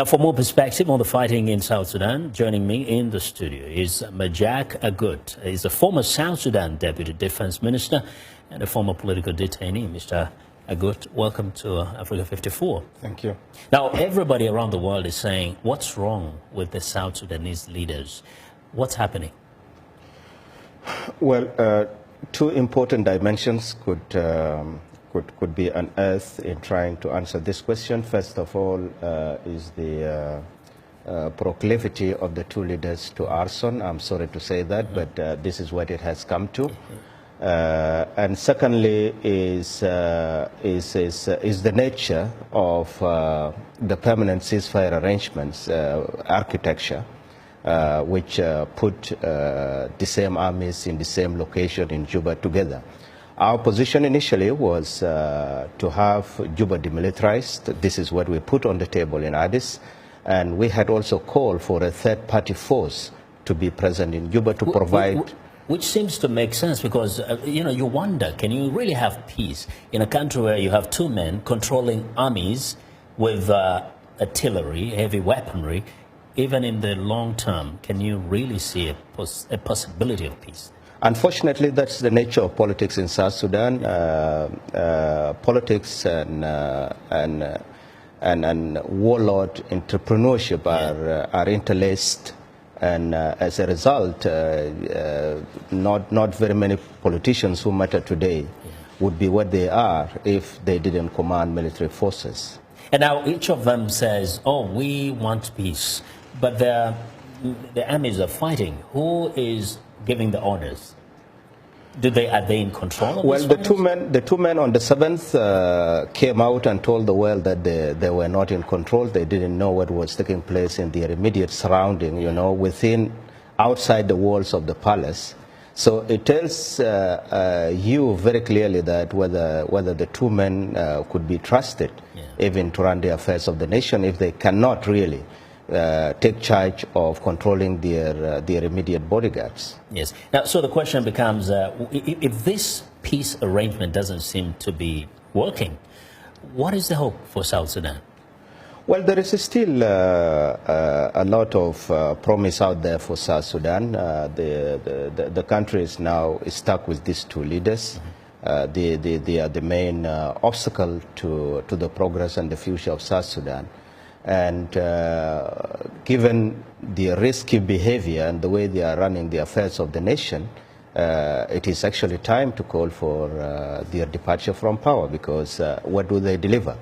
For more perspective on the fighting in South Sudan, joining me in the studio is Majak. He's a former South Sudan Deputy Defense Minister and a former political detainee. Mr. Agut, welcome to Africa 54. Thank you. Now, everybody around the world is saying, what's wrong with the South Sudanese leaders? What's happening? Well, two important dimensions could be unearthed in trying to answer this question. First of all, is the proclivity of the two leaders to arson. I'm sorry to say that, but this is what it has come to. And secondly, is the nature of the permanent ceasefire arrangements architecture, which put the same armies in the same location in Juba together. Our position initially was to have Juba demilitarized. This is what we put on the table in Addis. And we had also called for a third-party force to be present in Juba to provide... Which seems to make sense because, you wonder, can you really have peace in a country where you have two men controlling armies with artillery, heavy weaponry? Even in the long term, can you really see a possibility of peace? Unfortunately, that's the nature of politics in South Sudan. Politics and warlord entrepreneurship are interlaced, and as a result, not very many politicians who matter today would be what they are if they didn't command military forces. And now each of them says, "Oh, we want peace," but the armies are fighting. Who is giving the orders? Are they in control of Well, the two men on the 7th came out and told the world that they were not in control. They didn't know what was taking place in their immediate surrounding, outside the walls of the palace. So it tells you very clearly that whether the two men could be trusted, even to run the affairs of the nation, if they cannot really take charge of controlling their immediate bodyguards. Yes. Now, so the question becomes, if this peace arrangement doesn't seem to be working, what is the hope for South Sudan? Well, there is still a lot of promise out there for South Sudan. The country is now stuck with these two leaders. They are the main obstacle to the progress and the future of South Sudan. And given the risky behavior and the way they are running the affairs of the nation, it is actually time to call for their departure from power, because what do they deliver?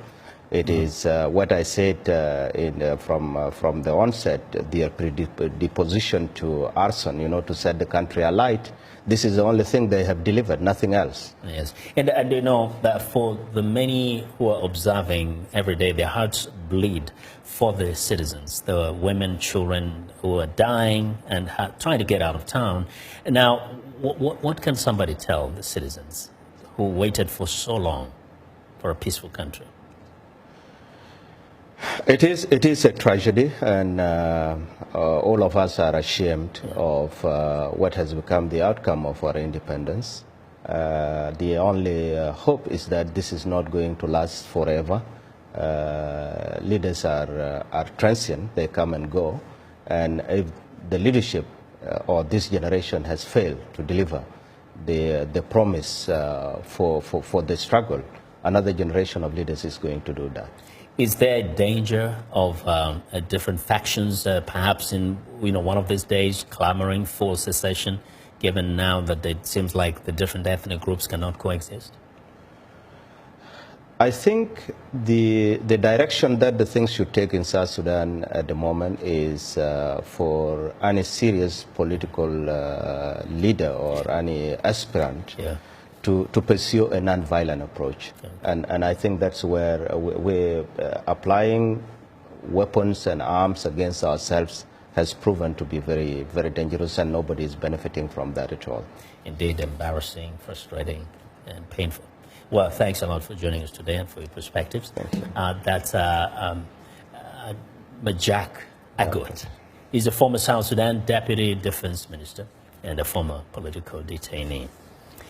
It is what I said from the onset, their predisposition to arson, to set the country alight. This is the only thing they have delivered, nothing else. Yes, and you know that for the many who are observing every day, their hearts bleed for the citizens, the women, children who are dying and trying to get out of town. And now, what can somebody tell the citizens who waited for so long for a peaceful country? It is a tragedy, and all of us are ashamed of what has become the outcome of our independence. The only hope is that this is not going to last forever. Leaders are transient, they come and go, and if the leadership or this generation has failed to deliver the promise for the struggle, another generation of leaders is going to do that. Is there a danger of different factions, perhaps in one of these days, clamoring for secession, given now that it seems like the different ethnic groups cannot coexist? I think the direction that the things should take in South Sudan at the moment is for any serious political leader or any aspirant to pursue a non-violent approach. Okay. And I think that's where we're applying weapons and arms against ourselves has proven to be very, very dangerous, and nobody is benefiting from that at all. Indeed, embarrassing, frustrating, and painful. Well, thanks a lot for joining us today and for your perspectives. Thank you. That's Majak Agut. He's a former South Sudan Deputy Defense Minister and a former political detainee.